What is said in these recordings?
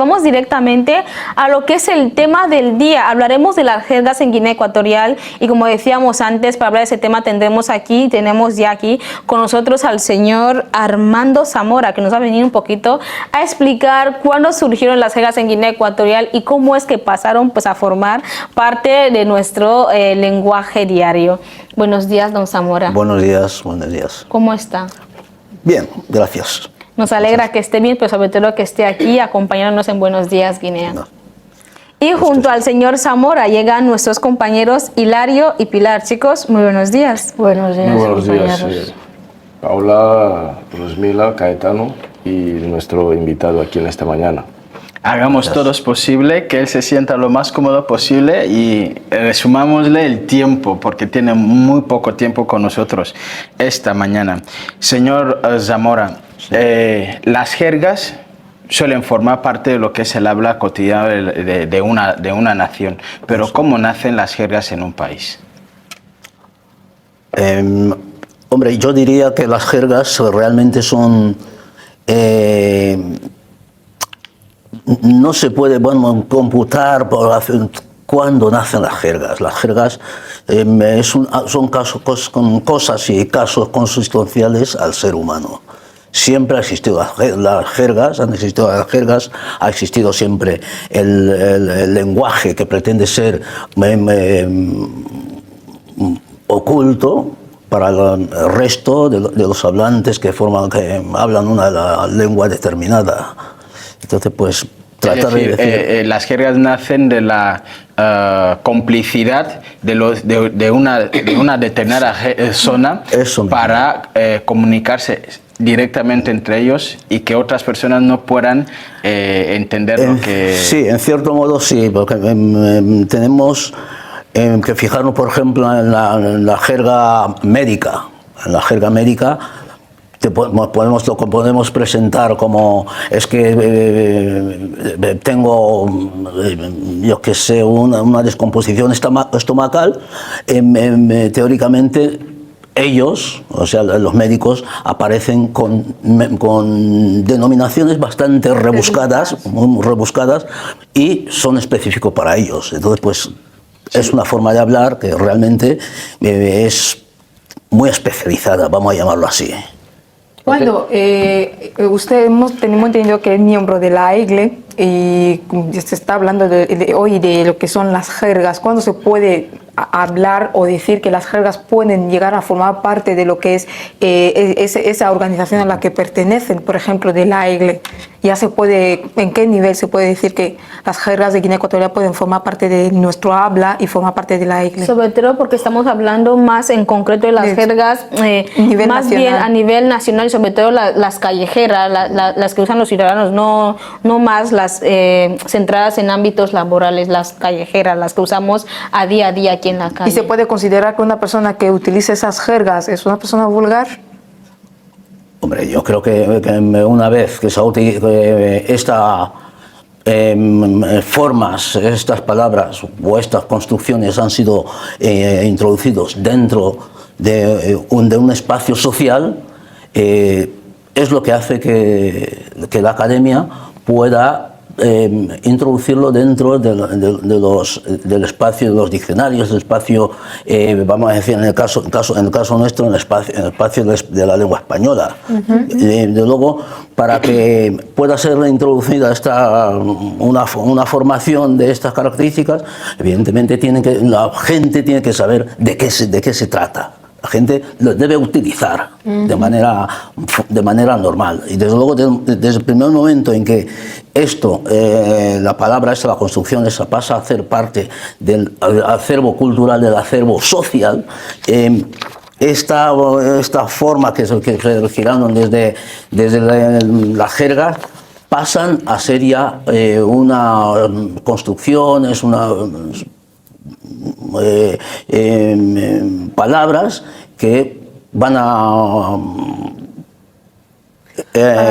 Vamos directamente a lo que es el tema del día. Hablaremos de las jergas en Guinea Ecuatorial y como decíamos antes, para hablar de ese tema tenemos ya aquí con nosotros al señor Armando Zamora, que nos va a venir un poquito a explicar cuándo surgieron las jergas en Guinea Ecuatorial y cómo es que pasaron pues a formar parte de nuestro lenguaje diario. Buenos días, don Zamora. Buenos días, buenos días. ¿Cómo está? Bien, gracias. Nos alegra que esté bien, pero sobre todo que esté aquí acompañándonos en Buenos Días, Guinea. No. Y junto al señor Zamora llegan nuestros compañeros Hilario y Pilar. Chicos, muy buenos días. Buenos días, muy buenos compañeros. días. Paula, Rosmila, Caetano y nuestro invitado aquí en esta mañana. Hagamos todos posible que él se sienta lo más cómodo posible y resumámosle el tiempo, porque tiene muy poco tiempo con nosotros esta mañana. Señor Zamora, las jergas suelen formar parte de lo que es el habla cotidiana de una nación, pero ¿cómo nacen las jergas en un país? Hombre, yo diría que las jergas realmente son... no se puede computar por cuándo nacen las jergas. Las jergas son cosas y casos consustanciales al ser humano. Siempre ha existido las jergas, ha existido siempre el lenguaje que pretende ser oculto para el resto de los hablantes que hablan una lengua determinada. Entonces, pues, tratar de decir... las jergas nacen de la complicidad de una determinada zona para comunicarse directamente entre ellos y que otras personas no puedan entender lo que... Sí, en cierto modo sí, porque tenemos que fijarnos, por ejemplo, en la jerga médica. En la jerga médica lo podemos presentar como es que tengo, yo que sé, una descomposición estomacal. Teóricamente ellos, o sea, los médicos, aparecen con denominaciones bastante rebuscadas, muy rebuscadas, y son específicos para ellos. Entonces, pues, es una forma de hablar que realmente es muy especializada, vamos a llamarlo así. Bueno, tenemos entendido que es miembro de la EGLE y se está hablando hoy de lo que son las jergas. ¿Cuándo se puede hablar o decir que las jergas pueden llegar a formar parte de lo que es esa organización a la que pertenecen, por ejemplo, de la EGLE? Ya se puede, ¿en qué nivel se puede decir que las jergas de Guinea Ecuatorial pueden formar parte de nuestro habla y formar parte de la EGLE? Sobre todo porque estamos hablando más en concreto de las jergas más bien a nivel nacional y sobre todo las callejeras, las que usan los ciudadanos, no más las centradas en ámbitos laborales, las callejeras, las que usamos a día aquí en la calle. ¿Y se puede considerar que una persona que utilice esas jergas es una persona vulgar? Hombre, yo creo que una vez que se ha utilizado estas formas, estas palabras o estas construcciones han sido introducidos dentro de un espacio social, es lo que hace que la academia pueda introducirlo dentro del espacio de los diccionarios, del espacio, vamos a decir, en el caso nuestro, en el espacio de la lengua española. De luego, para que pueda ser introducida una formación de estas características, evidentemente la gente tiene que saber de qué se trata. La gente lo debe utilizar de manera normal. Y desde luego, desde el primer momento en que la palabra la construcción pasa a ser parte del acervo cultural, del acervo social, esta forma que se giraron desde la jerga pasan a ser ya una construcción, palabras que van a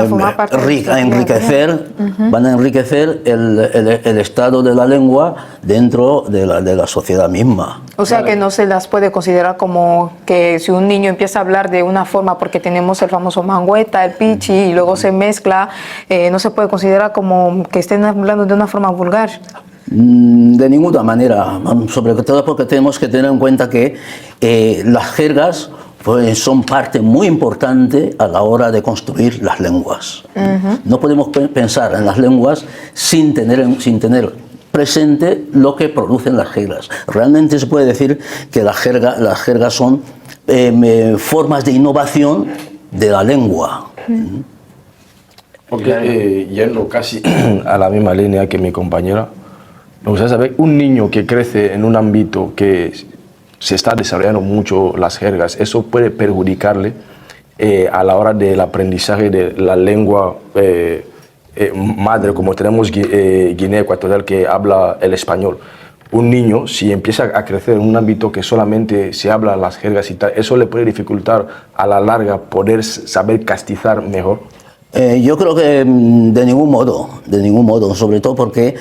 formar parte de la sociedad, enriquecer, van a enriquecer el estado de la lengua dentro de la sociedad misma. O sea que no se las puede considerar como que si un niño empieza a hablar de una forma, porque tenemos el famoso mangueta, el pichi, y luego se mezcla, no se puede considerar como que estén hablando de una forma vulgar. De ninguna manera, sobre todo porque tenemos que tener en cuenta que las jergas pues, son parte muy importante a la hora de construir las lenguas. No podemos pensar en las lenguas sin tener presente lo que producen las jergas. Realmente se puede decir que las jergas son formas de innovación de la lengua. Porque yendo casi a la misma línea que mi compañera, me gustaría saber, un niño que crece en un ámbito que se está desarrollando mucho las jergas, ¿eso puede perjudicarle a la hora del aprendizaje de la lengua madre, como tenemos Guinea Ecuatorial que habla el español? Un niño, si empieza a crecer en un ámbito que solamente se habla las jergas y tal, ¿eso le puede dificultar a la larga poder saber castizar mejor? Yo creo que de ningún modo, sobre todo porque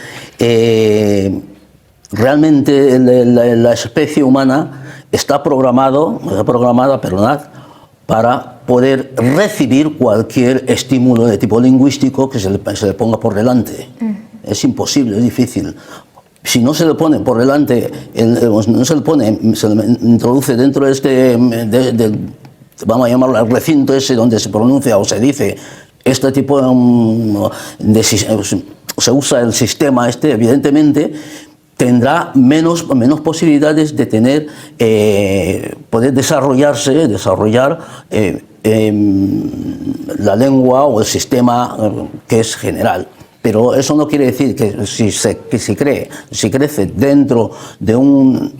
realmente la especie humana está programada, para poder recibir cualquier estímulo de tipo lingüístico que se le ponga por delante. Es imposible, es difícil. Si no se le pone por delante, se le introduce dentro de vamos a llamarlo el recinto ese donde se pronuncia o se dice este tipo se usa el sistema evidentemente tendrá menos posibilidades de tener, poder desarrollar la lengua o el sistema que es general. Pero eso no quiere decir que si crece dentro de un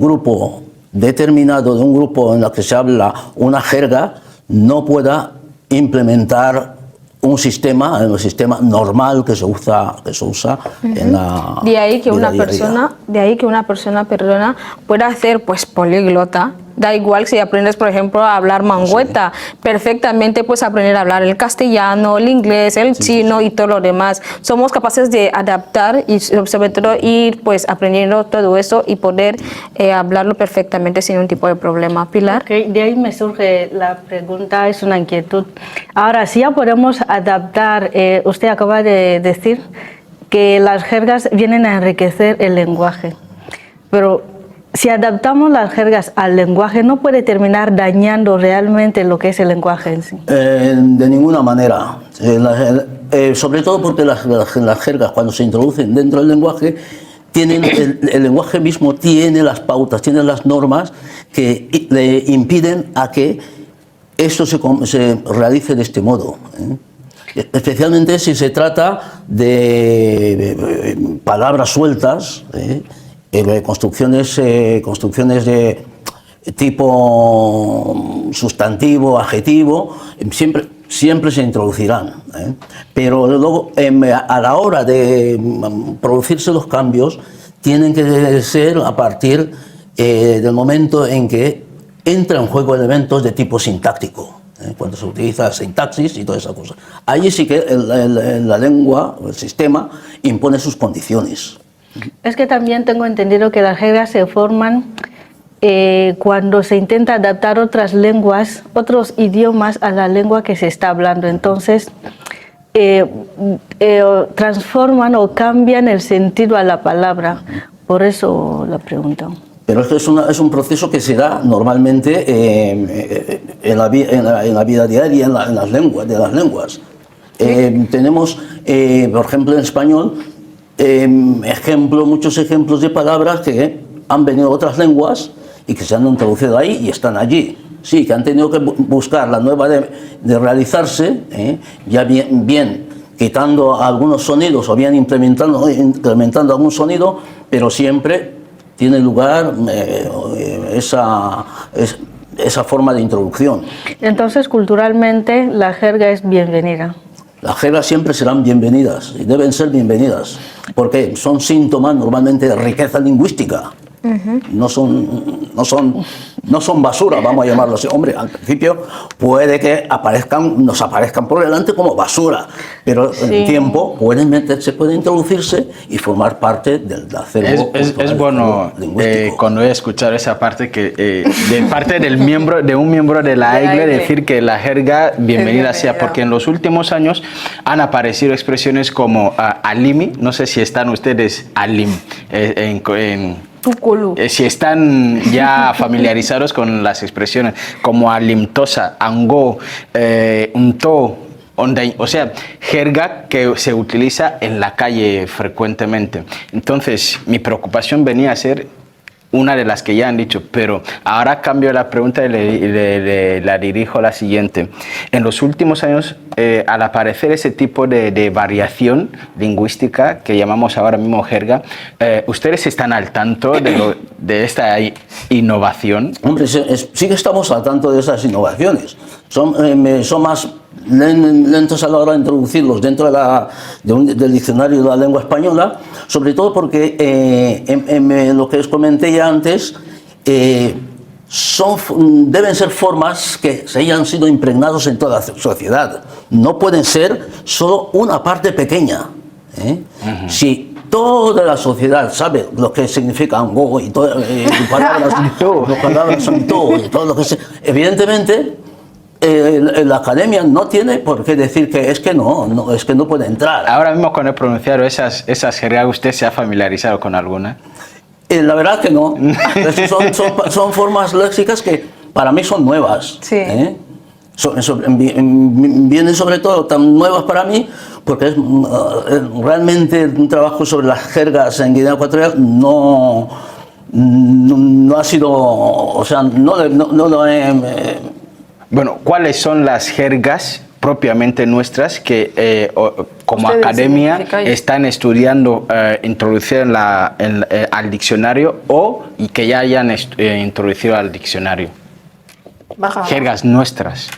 grupo determinado, de un grupo en el que se habla una jerga, no pueda implementar un sistema normal que se usa en la de ahí que una vida diaria. persona pueda hacer pues políglota. Da igual si aprendes, por ejemplo, a hablar mangueta, perfectamente puedes aprender a hablar el castellano, el inglés, el chino y todo lo demás. Somos capaces de adaptar y sobre todo ir pues aprendiendo todo eso y poder hablarlo perfectamente sin un tipo de problema. Pilar. Okay, de ahí me surge la pregunta, es una inquietud. Ahora, si ya podemos adaptar, usted acaba de decir que las jergas vienen a enriquecer el lenguaje, pero si adaptamos las jergas al lenguaje, ¿no puede terminar dañando realmente lo que es el lenguaje en sí? De ninguna manera. Sobre todo porque las jergas, cuando se introducen dentro del lenguaje, el lenguaje mismo tiene las pautas, tiene las normas que le impiden a que esto se realice de este modo. Especialmente si se trata de palabras sueltas, construcciones de tipo sustantivo, adjetivo, siempre se introducirán. Pero luego, a la hora de producirse los cambios, tienen que ser a partir del momento en que entran en juego elementos de tipo sintáctico. Cuando se utiliza sintaxis y toda esa cosa. Allí sí que la lengua, el sistema, impone sus condiciones. Es que también tengo entendido que las jergas se forman cuando se intenta adaptar otras lenguas, otros idiomas a la lengua que se está hablando. Entonces, transforman o cambian el sentido a la palabra. Por eso la pregunta. Pero es un proceso que se da normalmente en la vida diaria, en las lenguas. Tenemos, por ejemplo, en español, muchos ejemplos de palabras que han venido de otras lenguas y que se han introducido ahí y están allí. Sí, que han tenido que buscar la nueva de realizarse, ya bien quitando algunos sonidos o bien incrementando algún sonido, pero siempre tiene lugar esa forma de introducción. Entonces, culturalmente, la jerga es bienvenida. Las jergas siempre serán bienvenidas y deben ser bienvenidas porque son síntomas normalmente de riqueza lingüística. No son basura, vamos a llamarlo así. Hombre, al principio puede que nos aparezcan por delante como basura, pero en el tiempo pueden introducirse y formar parte del acervo es bueno cuando he escuchado esa parte que de parte de un miembro de la Iglesia decir que la jerga bienvenida sea, porque en los últimos años han aparecido expresiones como alimi, no sé si están ustedes alim si están ya familiarizados con las expresiones como alimtosa, angó, unto, o sea, jerga que se utiliza en la calle frecuentemente. Entonces, mi preocupación venía a ser una de las que ya han dicho, pero ahora cambio la pregunta y la dirijo a la siguiente. En los últimos años, al aparecer ese tipo de variación lingüística que llamamos ahora mismo jerga, ¿ustedes están al tanto de esta innovación? Hombre, sí que estamos al tanto de esas innovaciones. Son más lentos a la hora de introducirlos dentro del diccionario de la lengua española, sobre todo porque lo que os comenté ya antes, deben ser formas que se hayan sido impregnados en toda la sociedad. No pueden ser solo una parte pequeña. Si toda la sociedad sabe lo que significa ango y palabras son todo y todo lo que evidentemente la academia no tiene por qué decir que es que no puede entrar. Ahora mismo cuando he pronunciado esas jergas, ¿usted se ha familiarizado con alguna? La verdad que no. Son formas léxicas que para mí son nuevas. Sí. Vienen sobre todo tan nuevas para mí porque es realmente un trabajo sobre las jergas en Guinea Ecuatorial no ha sido, o sea, no lo he... Bueno, ¿cuáles son las jergas propiamente nuestras que como ¿Ustedes academia significan? están estudiando introducir al diccionario y que ya hayan introducido al diccionario? Jergas nuestras.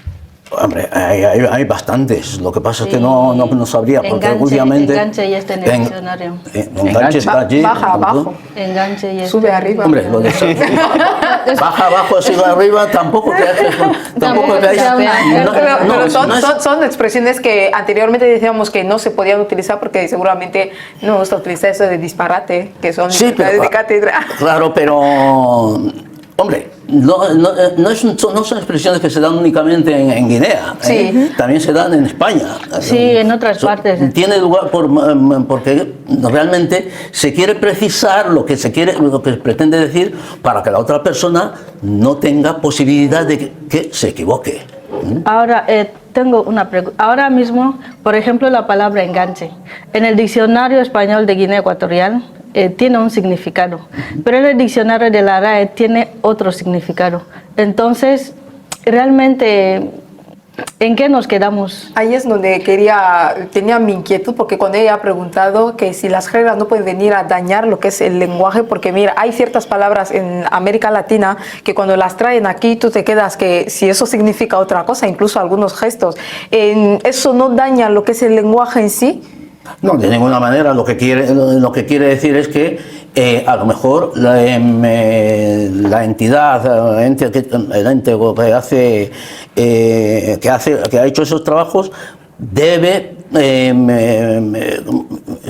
Hombre, hay bastantes. Lo que pasa es que no sabría, porque últimamente... Enganche ya está en el diccionario. Enganche está allí. Baja abajo. Enganche ya Sube está. arriba. Hombre, lo de baja abajo, sube arriba, tampoco son expresiones que anteriormente decíamos que no se podían utilizar porque seguramente no gusta utilizar eso de disparate, que son de cátedra. Claro, pero... Hombre, no son expresiones que se dan únicamente en Guinea, también se dan en España. Sí, en otras partes. Tiene lugar porque realmente se quiere precisar lo que se pretende decir para que la otra persona no tenga posibilidad de que se equivoque. Ahora, tengo una pregunta. Ahora mismo, por ejemplo, la palabra enganche. En el diccionario español de Guinea Ecuatorial tiene un significado, pero en el diccionario de la RAE tiene otro significado. Entonces, realmente, ¿en qué nos quedamos? Ahí es donde tenía mi inquietud, porque cuando ella ha preguntado que si las jergas no pueden venir a dañar lo que es el lenguaje, porque mira, hay ciertas palabras en América Latina que cuando las traen aquí tú te quedas que si eso significa otra cosa, incluso algunos gestos, ¿eso no daña lo que es el lenguaje en sí? No, de ninguna manera. Lo que quiere decir es que a lo mejor la entidad, el ente que ha hecho esos trabajos debe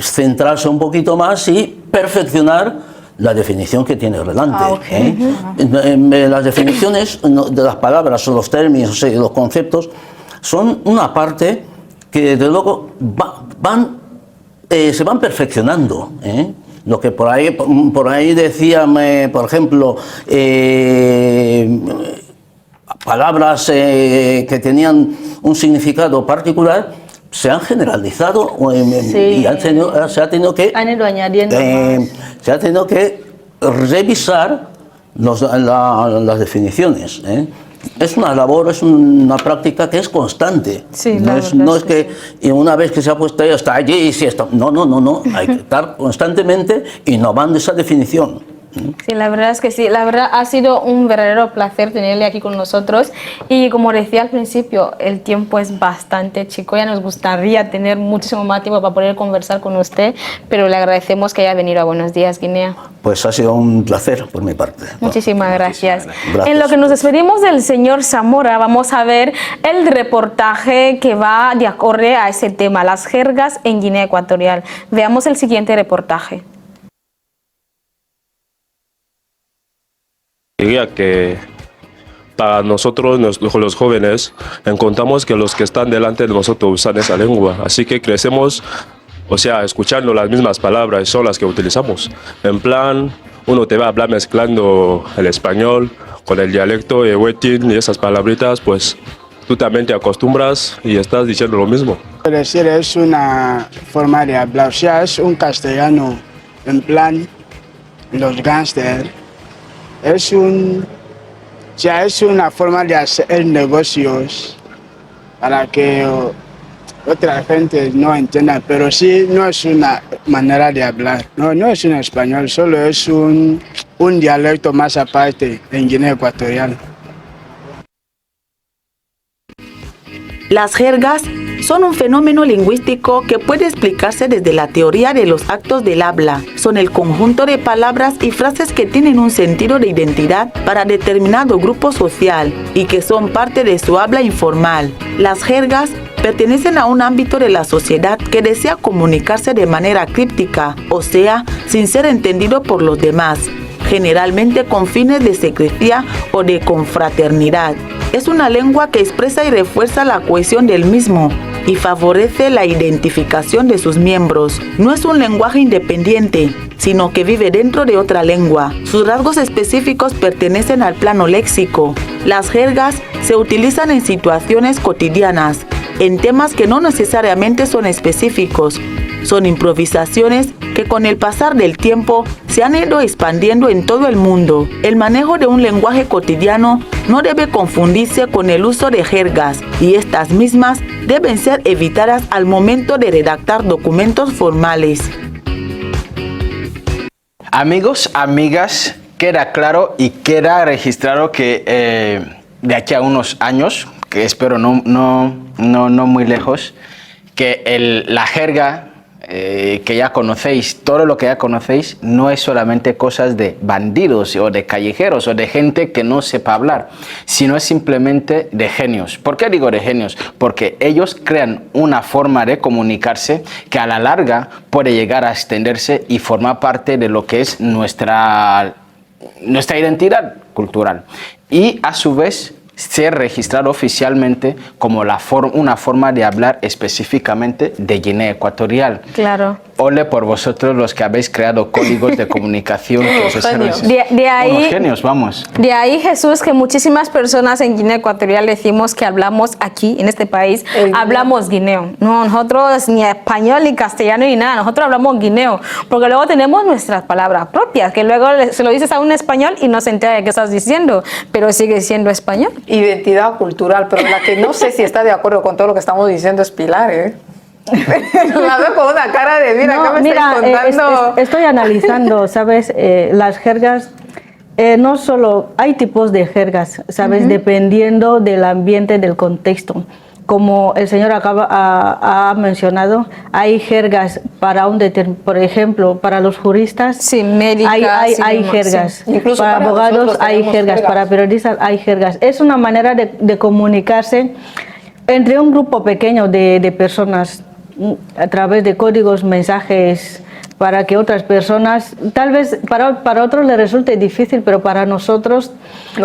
centrarse un poquito más y perfeccionar la definición que tiene delante. Las definiciones de las palabras o los términos y los conceptos son una parte que desde luego se van perfeccionando. Lo que por ahí decía, por ejemplo, palabras que tenían un significado particular, se han generalizado y se ha tenido que revisar las definiciones. Es una labor, es una práctica que es constante. Sí, no es que una vez que se ha puesto ahí, hasta allí y si está. No. Hay que estar constantemente innovando esa definición. Sí, la verdad es que sí. La verdad ha sido un verdadero placer tenerle aquí con nosotros. Y como decía al principio, el tiempo es bastante chico. Ya nos gustaría tener muchísimo más tiempo para poder conversar con usted, pero le agradecemos que haya venido a Buenos Días, Guinea. Pues ha sido un placer por mi parte. Muchísimas gracias. Gracias. En lo que nos despedimos del señor Zamora, vamos a ver el reportaje que va de acorde a ese tema, las jergas en Guinea Ecuatorial. Veamos el siguiente reportaje. Diría que para nosotros, los jóvenes, encontramos que los que están delante de nosotros usan esa lengua, así que crecemos, o sea, escuchando las mismas palabras, son las que utilizamos. En plan, uno te va a hablar mezclando el español con el dialecto de Huetín y esas palabritas, pues tú también te acostumbras y estás diciendo lo mismo. Es decir, es una forma de hablar, o sea, es un castellano, en plan, los gángsters. Es una forma de hacer negocios para que otra gente no entienda, pero sí no es una manera de hablar, no es un español, solo es un dialecto más aparte en Guinea Ecuatorial. Las jergas son un fenómeno lingüístico que puede explicarse desde la teoría de los actos del habla. Son el conjunto de palabras y frases que tienen un sentido de identidad para determinado grupo social y que son parte de su habla informal. Las jergas pertenecen a un ámbito de la sociedad que desea comunicarse de manera críptica, o sea, sin ser entendido por los demás, generalmente con fines de secrecía o de confraternidad. Es una lengua que expresa y refuerza la cohesión del mismo y favorece la identificación de sus miembros. No es un lenguaje independiente, sino que vive dentro de otra lengua. Sus rasgos específicos pertenecen al plano léxico. Las jergas se utilizan en situaciones cotidianas, en temas que no necesariamente son específicos. Son improvisaciones que con el pasar del tiempo se han ido expandiendo en todo el mundo. El manejo de un lenguaje cotidiano no debe confundirse con el uso de jergas, y estas mismas deben ser evitadas al momento de redactar documentos formales. Amigos, amigas, queda claro y queda registrado que de aquí a unos años, que espero no muy lejos, que la jerga que ya conocéis, todo lo que ya conocéis, no es solamente cosas de bandidos o de callejeros o de gente que no sepa hablar, sino es simplemente de genios. ¿Por qué digo de genios? Porque ellos crean una forma de comunicarse que a la larga puede llegar a extenderse y formar parte de lo que es nuestra identidad cultural. Y a su vez ser registrado oficialmente como una forma de hablar específicamente de Guinea Ecuatorial. Claro. Ole por vosotros los que habéis creado códigos de comunicación. De ahí, unos genios, vamos. De ahí, Jesús, que muchísimas personas en Guinea Ecuatorial decimos que hablamos aquí, en este país, hablamos guineo. No, nosotros ni español, ni castellano, ni nada. Nosotros hablamos guineo. Porque luego tenemos nuestras palabras propias, que luego se lo dices a un español y no se entera de qué estás diciendo, pero sigue siendo español. Identidad cultural, pero la que no sé si está de acuerdo con todo lo que estamos diciendo es Pilar, ¿eh? La veo con una cara de mira, no, ¿qué me estás contando? Estoy analizando, ¿sabes? Las jergas, no solo hay tipos de jergas, ¿sabes? Dependiendo del ambiente, del contexto. Como el señor ha mencionado, hay jergas para por ejemplo, para los juristas, sí, médicas, hay jergas, sí. Incluso para abogados hay jergas, para periodistas hay jergas. Es una manera de comunicarse entre un grupo pequeño de personas a través de códigos, mensajes, para que otras personas, tal vez para otros les resulte difícil, pero para nosotros,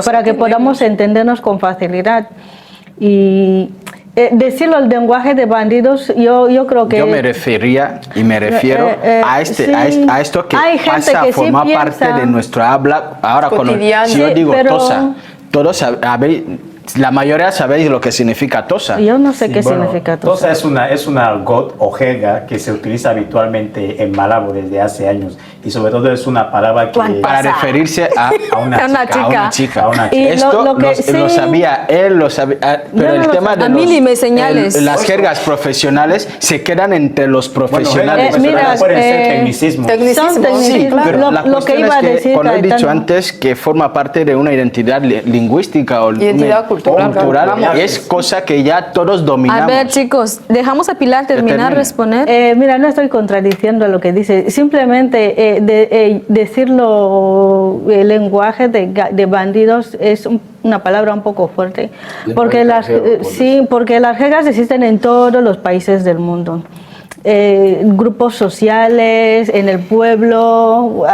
para que podamos entendernos con facilidad. Y decirlo el lenguaje de bandidos, yo creo que... Yo me refería y me refiero a esto que pasa a formar parte de nuestra habla. Ahora, si yo digo tosa, todos sabéis... La mayoría sabéis lo que significa tosa. Yo no sé qué significa tosa. Tosa es una got o jerga que se utiliza habitualmente en Malabo desde hace años y sobre todo es una palabra que... Para referirse a una chica. Y Esto lo que lo sí- sabía él, lo sabía, pero no el lo tema sabía. de A mí ni me señales. las jergas profesionales se quedan entre los Bueno, profesionales. mira, pueden ser tecnicismos. Son tecnicismos. Sí, pero la lo que cuestión iba a es que, decir, cuando he dicho Caetano, antes, que forma parte de una identidad lingüística o Identidad cultural, vamos. es cosa que ya todos dominamos. A ver, chicos, dejamos a Pilar terminar, termine. responder. mira, no estoy contradiciendo lo que dice, simplemente decirlo el lenguaje de bandidos es una palabra un poco fuerte, porque porque las jergas existen en todos los países del mundo. Grupos sociales, en el pueblo,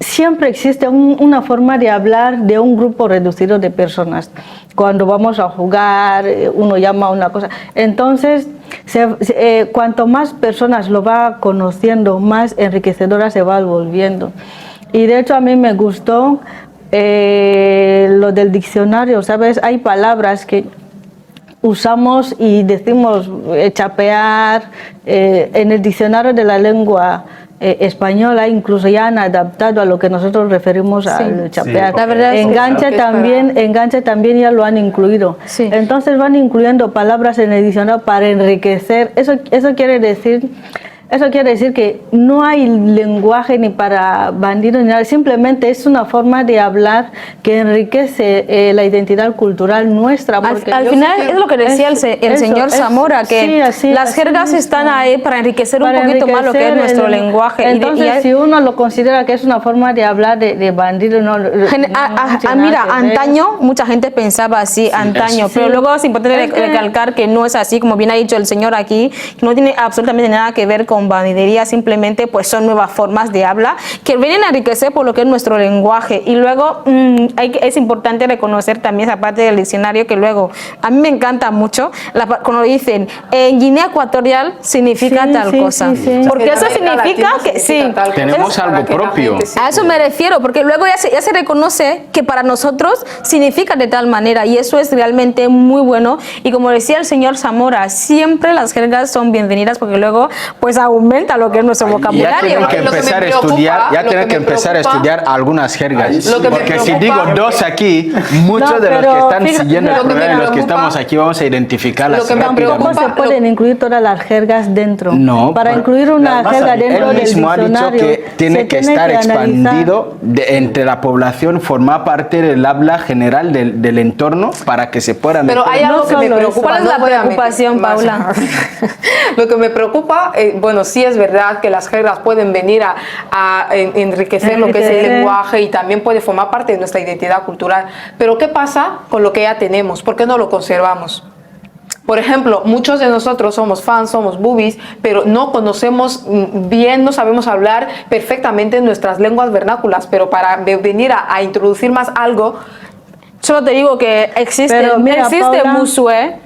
siempre existe una forma de hablar de un grupo reducido de personas. Cuando vamos a jugar, uno llama a una cosa. Entonces, cuanto más personas lo va conociendo, más enriquecedora se va volviendo. Y de hecho a mí me gustó lo del diccionario, ¿sabes? Hay palabras que usamos y decimos chapear. En el diccionario de la lengua española incluso ya han adaptado a lo que nosotros referimos al chapear. Sí, la verdad es que enganche también ya lo han incluido. Sí. Entonces van incluyendo palabras en el diccionario para enriquecer. Eso quiere decir que no hay lenguaje ni para bandidos ni nada, simplemente es una forma de hablar que enriquece la identidad cultural nuestra. Al final es lo que decía el señor Zamora, que las jergas están ahí para enriquecer un poquito más lo que es nuestro lenguaje. Entonces, si uno lo considera que es una forma de hablar de bandidos, mira, antaño mucha gente pensaba así, pero luego es importante recalcar que no es así, como bien ha dicho el señor aquí, que no tiene absolutamente nada que ver con bandidería, simplemente pues son nuevas formas de habla que vienen a enriquecer por lo que es nuestro lenguaje. Y luego es importante reconocer también esa parte del diccionario, que luego a mí me encanta mucho cuando dicen en Guinea Ecuatorial significa tal cosa, porque eso significa que tenemos algo propio. A eso me refiero, porque luego ya se reconoce que para nosotros significa de tal manera, y eso es realmente muy bueno. Y como decía el señor Zamora, siempre las jergas son bienvenidas, porque luego pues aumenta lo que es nuestro vocabulario. Ya tienen que empezar a estudiar algunas jergas, porque si digo dos aquí, muchos de los que están siguiendo el programa y los que estamos aquí vamos a identificarlas. ¿Cómo se pueden incluir todas las jergas dentro? No, para incluir una jerga dentro del mismo ha dicho diccionario que tiene que estar expandido entre la población, formar parte del habla general del entorno para que se puedan. Pero hay algo que me preocupa. ¿Cuál es la preocupación, Paula? Lo que me preocupa, bueno, sí es verdad que las jergas pueden venir a enriquecer lo que es el lenguaje y también puede formar parte de nuestra identidad cultural. Pero ¿qué pasa con lo que ya tenemos? ¿Por qué no lo conservamos? Por ejemplo, muchos de nosotros somos fans, somos boobies, pero no conocemos bien, no sabemos hablar perfectamente nuestras lenguas vernáculas, pero para venir a introducir más algo... Solo te digo que existe Musué.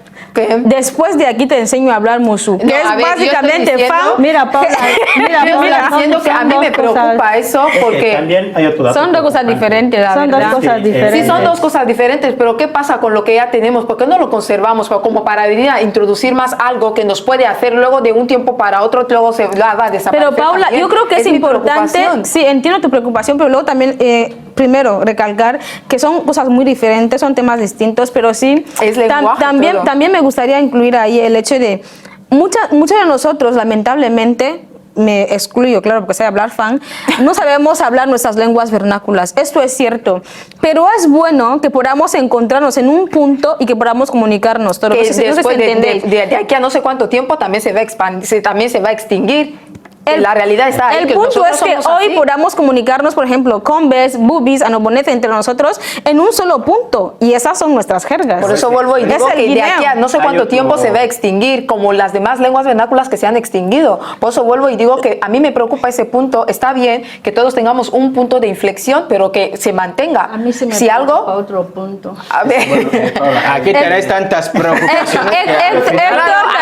Después de aquí te enseño a hablar musu, que es básicamente fan. Mira, Paula, estoy diciendo que a mí me preocupa eso, porque también hay otro dato son dos cosas diferentes, la verdad. Son dos cosas diferentes. Sí, son dos cosas diferentes, pero ¿qué pasa con lo que ya tenemos? ¿Por qué no lo conservamos? Como para venir a introducir más algo que nos puede hacer luego de un tiempo para otro, luego se va a desaparecer. Pero Paula, también. yo creo que es importante, sí, entiendo tu preocupación, pero luego también, primero, recalcar que son cosas muy diferentes, son temas distintos, pero sí, también me gustaría incluir ahí el hecho de muchos de nosotros, lamentablemente, me excluyo, claro, porque sé hablar fan, no sabemos hablar nuestras lenguas vernáculas. Esto es cierto, pero es bueno que podamos encontrarnos en un punto y que podamos comunicarnos. Todo que después de aquí a no sé cuánto tiempo también se va a expandir, también se va a extinguir. La realidad está ahí. El punto es que hoy podamos comunicarnos, por ejemplo, combes, boobies, anobonete entre nosotros en un solo punto, y esas son nuestras jergas. Por eso vuelvo y digo que de aquí a no sé cuánto tiempo se va a extinguir, como las demás lenguas vernáculas que se han extinguido. Por eso vuelvo y digo que a mí me preocupa ese punto. Está bien que todos tengamos un punto de inflexión, pero que se mantenga. A mí se me preocupa otro punto. A ver. Aquí tenéis tantas preocupaciones. Héctor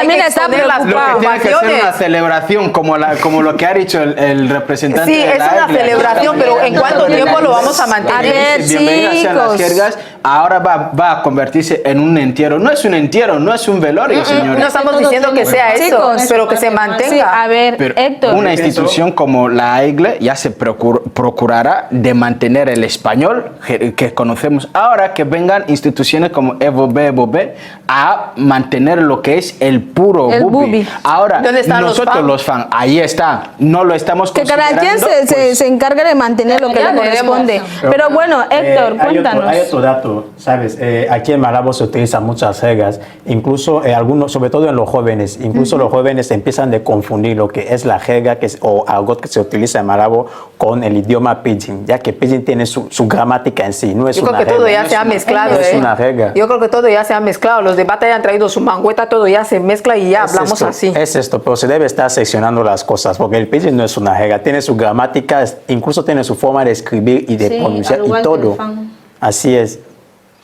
también está preocupado. Lo que tiene que ser una celebración como como lo que ha dicho el representante Sí, de es la una iglesia. celebración, pero ¿en cuánto tiempo lo vamos a mantener? A ver, Bienvenidas sean las chicos. jergas. Ahora va a convertirse en un entierro. No es un entierro, no es un velorio, señores. No estamos diciendo que sea eso, Chicos, pero que se Sí, mantenga. a ver, Pero Héctor. una institución como la iglesia ya se procurará de mantener el español que conocemos ahora, que vengan instituciones como Evo B a mantener lo que es el puro El bubi. bubi. Ahora, ¿Dónde están los nosotros fans? los fans, ahí está, no lo estamos Que cada quien considerando, pues, se encargue de mantener lo que Ya le veremos. corresponde. Pero bueno, Héctor, cuéntanos. Hay otro dato, ¿sabes? Aquí en Malabo se utilizan muchas jergas, incluso algunos, sobre todo en los jóvenes, incluso los jóvenes empiezan a confundir lo que es la jerga o algo que se utiliza en Malabo con el idioma pidgin, ya que pidgin tiene su gramática en sí, no es Yo creo una que todo jerga. ya se ha mezclado. No es una jerga. Yo creo que todo ya se ha mezclado. Los debates ya han traído su mangueta, todo ya se mezcla y ya hablamos esto, así. Es esto, pero se debe estar seccionando las cosas, porque el pidgin no es una jerga, tiene su gramática, incluso tiene su forma de escribir y de Sí, pronunciar al y igual que el todo. fan. Así es.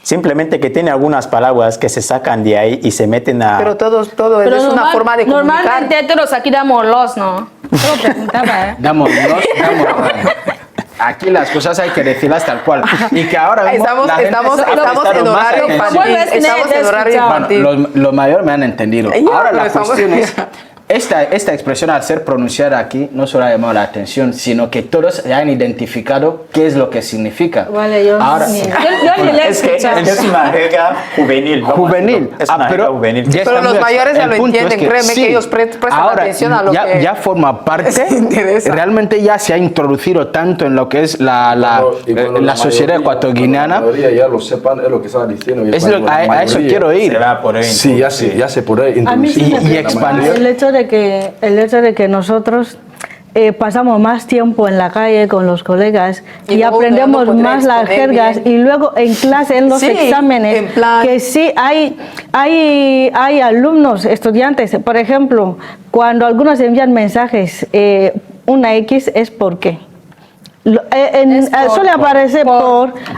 Simplemente que tiene algunas palabras que se sacan de ahí y se meten a... Pero todo Pero es una forma de comunicar. normalmente heteros aquí damos los, ¿no? Solo preguntaba, ¿eh? damos. Aquí las cosas hay que decirlas tal cual. Y que ahora mismo Estamos la gente en está prestando más horario atención. infantil. ¿Cómo es que Estamos nadie te en horario escucha? infantil. Bueno, los mayores me han entendido. Ya, Ahora pero la estamos- cuestión es, esta expresión al ser pronunciada aquí no solo ha llamado la atención, sino que todos ya han identificado qué es lo que significa. Vale, yo Ahora, ni- Yo ni le he Es que escuchado. es una jerga juvenil. vamos a juvenil. decirlo. Es una jerga juvenil. ya está Pero los muy- mayores ya el lo punto es entienden, créeme que ellos prestan ahora atención a lo ya, que ya forma parte, les interesa. realmente ya se ha introducido tanto en lo que es la sociedad ecuatoriana. La mayoría ya lo sepan, es lo que estaba diciendo. Es lo- a eso quiero ir. Se va por ahí. Sí, ya se puede A mí sí introducir. me Y preocupa expandir. el hecho de que nosotros pasamos más tiempo en la calle con los colegas Y y, luego aprendemos no podrá más las exponer jergas bien. y luego en clase, en los Sí, exámenes, en plan- que sí hay alumnos, estudiantes, por ejemplo, cuando algunos envían mensajes, una X es ¿por qué? Suele aparecer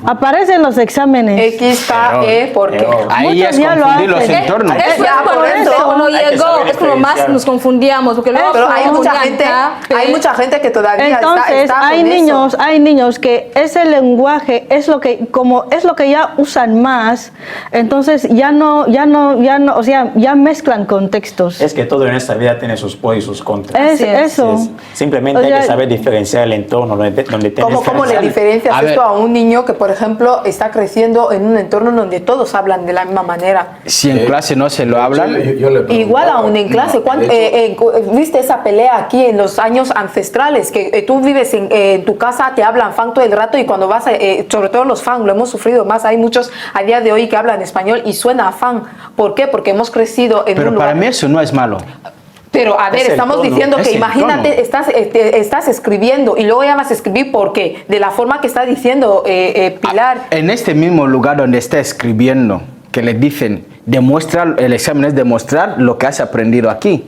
aparece en los exámenes. X, K, E, porque Ahí Muchos es ya lo confundir los hacen. entornos. Eso Ya, es por por eso, eso. cuando Hay que llegó, saber es como más diferenciar. nos confundíamos, porque luego pero hay mucha estudiante, hay mucha gente que todavía Entonces está hay con niños, eso. hay niños que ese lenguaje es lo que ya usan más, entonces ya no, o sea, ya mezclan contextos. Es que todo en esta vida tiene sus pros y sus contras. Es Así es. eso. Simplemente O hay sea, que saber diferenciar el entorno donde tienes ¿Cómo le diferencias A esto ver. a un niño que, por ejemplo, está creciendo en un entorno donde todos hablan de la misma manera? Si en clase no se lo hablan, Yo le preguntaba- Igual aún en clase, De hecho, ¿viste esa pelea aquí en los años ancestrales? Que tú vives en tu casa, te hablan fan todo el rato y cuando vas, sobre todo los fan, lo hemos sufrido más, hay muchos a día de hoy que hablan español y suena a fan. ¿Por qué? Porque hemos crecido en pero un para lugar... mí eso no es malo. Pero a ver, Es el estamos tono, diciendo es que el imagínate, tono. estás escribiendo y luego ya vas a escribir porque de la forma que está diciendo Pilar. En este mismo lugar donde está escribiendo, que le dicen, demuestra, el examen es demostrar lo que has aprendido aquí.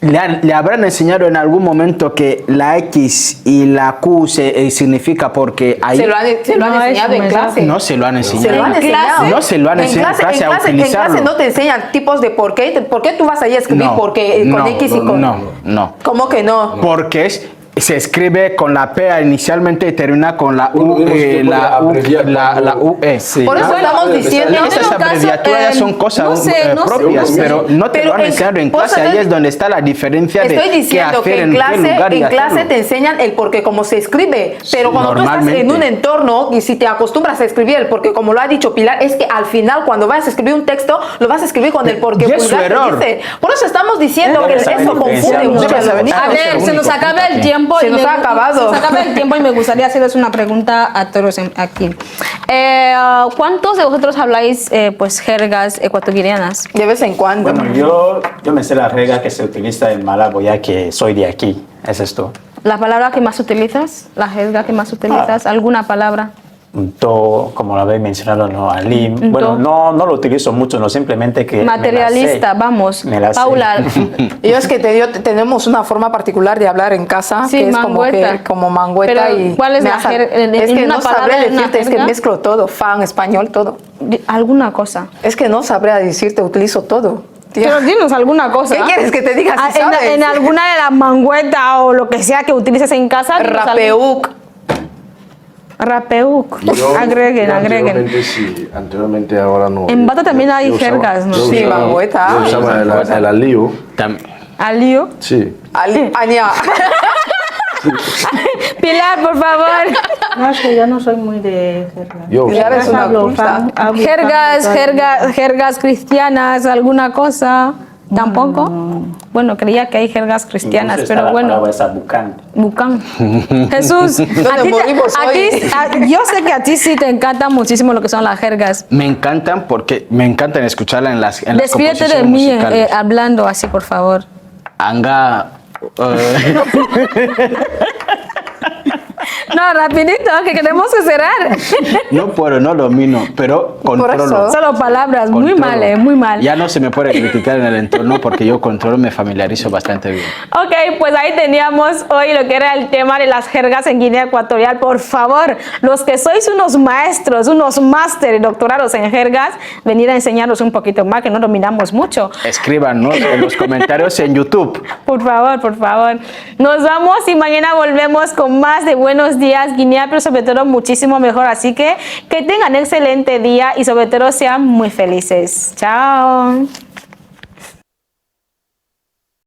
Le habrán enseñado en algún momento que la X y la Q significa porque ahí... Se lo han No, enseñado es en un clase. No se lo han enseñado. Se lo han ¿En enseñado. clase? No se lo han enseñado en clase a en utilizarlo. clase no te enseñan tipos de por qué. ¿Por qué tú vas ahí a escribir No, porque con no, X y con... no. ¿Cómo que no? Porque se escribe con la P inicialmente y termina con la U, Uno se puede abreviar la cuando- UE. Por eso estamos diciendo... en Esas todo caso, abreviaturas ya son cosas no sé, propias, pero no te Pero lo han enseñado en por eso clase. Ahí estoy- es donde está la diferencia de Estoy qué diciendo hacer que en qué lugar y en clase hacerlo. te enseñan el porque como se escribe, pero cuando tú estás en normalmente. un entorno y si te acostumbras a escribir el porque como lo ha dicho Pilar, es que al final cuando vas a escribir un texto lo vas a escribir con el porque Y es su vulgar que error. dice. Por eso estamos diciendo que saber eso confunde diferenciar. mucho a los Debe niños. A saber- ver, se nos único acaba punto el aquí. tiempo. Se y nos me- ha acabado. Se nos acaba el tiempo y me gustaría hacerles una pregunta a todos aquí. ¿Cuántos de vosotros habláis pues jergas ecuatorianas? De vez en cuando. Bueno, yo me sé la regla que se utiliza en Malabo, ya que soy de aquí. Es esto. ¿La palabra que más utilizas? ¿La jerga que más utilizas? ¿Alguna palabra? To, como lo habéis mencionado, no, alim. Bueno, no lo utilizo mucho, no, simplemente que Materialista, me la sé. vamos. Me la sé. Paula. Y es que tenemos una forma particular de hablar en casa, Sí, que es mangueta. como mangueta. Pero, y ¿cuál es me la hace- jerga? Es ¿En que una no sabré palabra, en una decirte, es que jerga? mezclo todo, fan, español, todo. ¿Alguna cosa? Es que no sabré decirte, utilizo todo. Pero dinos alguna cosa. ¿Qué quieres que te diga si En, sabes? en alguna de las manguetas o lo que sea que utilices en casa. dinos algo. Rapeuk. Rapeuk. Agreguen. Anteriormente sí, anteriormente ahora no. En bata también hay jergas, ¿no? Sí, mangueta. Yo usaba el alío. Alío. Sí. Ania. Pilar, por favor. No, es que yo no soy muy de jergas. Yo Pilar es una culta. Jergas cristianas, alguna cosa. ¿Tampoco? Bueno, creía que hay jergas cristianas, Incluso está pero la bueno. palabra esa bucán. Bucán. Jesús, ¿Dónde morimos hoy? yo sé que a ti sí te encantan muchísimo lo que son las jergas. Me encantan porque me encantan escucharla en las Despídete de composiciones mí musicales. hablando así, por favor. Anga... No, rapidito, que queremos que cerrar. no puedo, no domino, pero controlo. eso. Solo palabras, muy Controlo. mal, muy mal. Ya no se me puede criticar en el entorno porque yo controlo, me familiarizo bastante bien. Ok, pues ahí teníamos hoy lo que era el tema de las jergas en Guinea Ecuatorial. Por favor, los que sois unos maestros, unos máster y doctorados en jergas, venid a enseñarnos un poquito más, que no dominamos mucho. Escríbanos en los comentarios en YouTube. Por favor, por favor. Nos vamos y mañana volvemos con más de Buenos Días Guinea, pero sobre todo muchísimo mejor. Así que tengan excelente día y sobre todo sean muy felices. Chao.